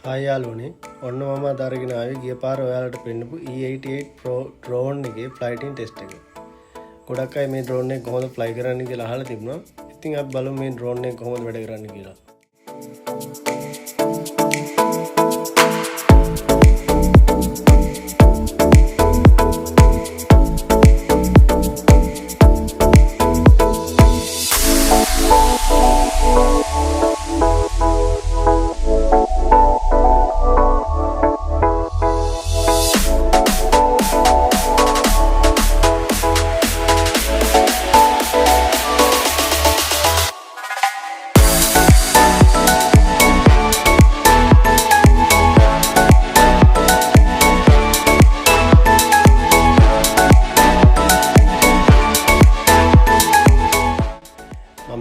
Hi යාළුවනේ ඔන්න මම අද අරගෙන ආවේ ගිය පාර ඔයාලට පෙන්නපු E88 Pro drone එකේ flighting test එක. ගොඩක් අය මේ drone එක කොහොමද fly කරන්නේ කියලා අහලා තිබුණා. ඉතින් අපි බලමු මේ drone එක කොහොමද වැඩ කරන්නේ කියලා.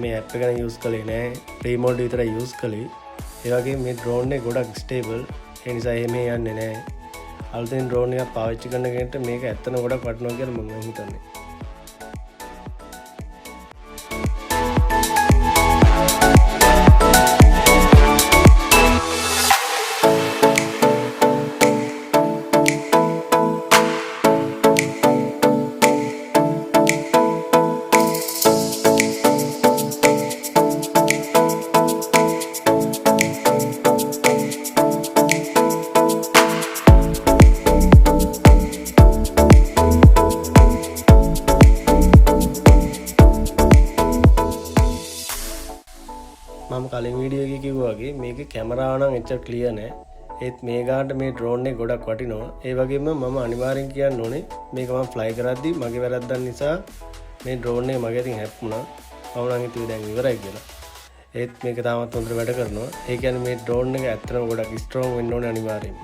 මේ ඇප් එක ගැන යූස් කළේ නෑ රිමෝට් විතරයි යූස් කළේ. ඒ වගේම මේ drone එක ගොඩක් ස්ටේබල්. ඒ නිසා එහෙම යන්නේ නෑ. අලුතෙන් drone එකක් පාවිච්චි කරන කෙනෙක්ට මේක ඇත්තටම ගොඩක් වටිනවා කියලා මම හිතන්නේ. මම කලින් වීඩියෝ එකේ කිව්වා වගේ මේකේ කැමරාව නම් එච්චර ක්ලියර් නෑ. ඒත් මේ ගානට මේ drone එක ගොඩක් වටිනවා. ඒ වගේම මම අනිවාර්යෙන් කියන්න ඕනේ මේක මම fly කරද්දි මගේ වැරද්දක් නිසා මේ drone එක මගේ අතින් හැප්පුණා. මම නම් හිතුවේ දැන් ඉවරයි කියලා. ඒත් මේක තාමත් හොඳට වැඩ කරනවා. ඒ කියන්නේ මේ drone එක ඇත්තටම ගොඩක් strong වෙන්න ඕනේ අනිවාර්යෙන්.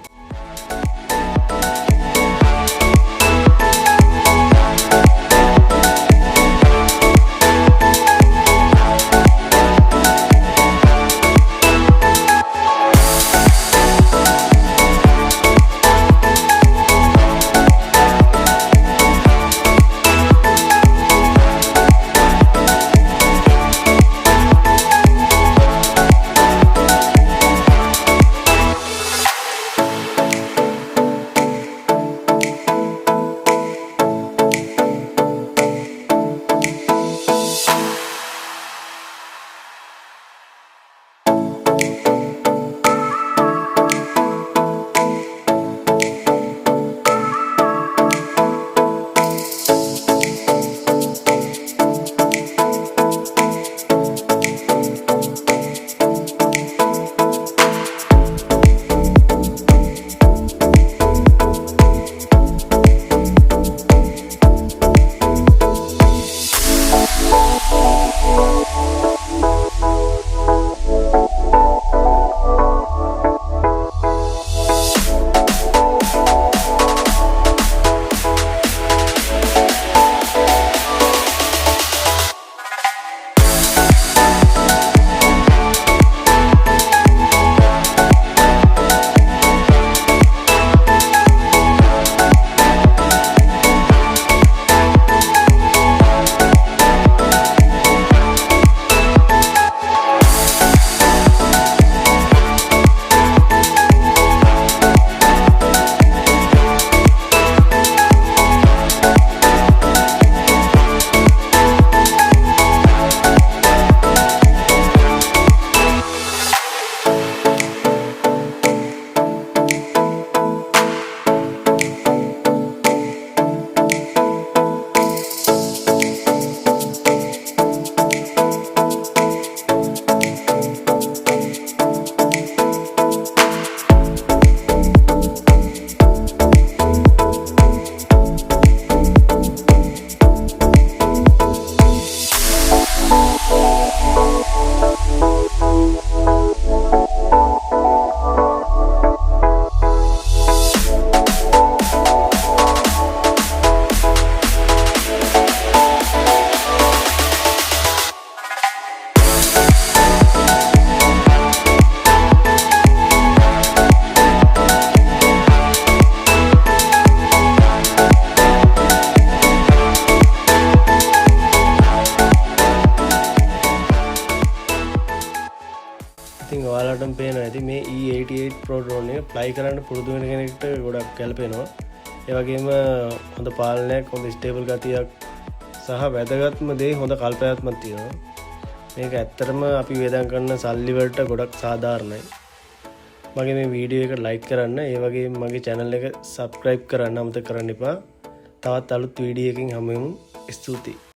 E88 Pro drone එක fly කරන්න පුරුදු වෙන කෙනෙක්ට ගොඩක් ගැලපෙනවා. ඒ වගේම හොඳ පාලනයක්, හොඳ ස්ටේබල් ගතියක් සහ වැදගත්ම දේ හොඳ කල්පනාත්මක් තියෙනවා. මේක ඇත්තටම අපි වේදම් කරන සල්ලි වලට ගොඩක් සාධාරණයි. මගේ මේ වීඩියෝ එක ලයික් කරන්න, ඒ වගේම මගේ channel එක subscribe කරන්න අමතක කරන්න එපා. තවත් අලුත් වීඩියෝ එකකින් හමු වෙමු. ස්තුතියි.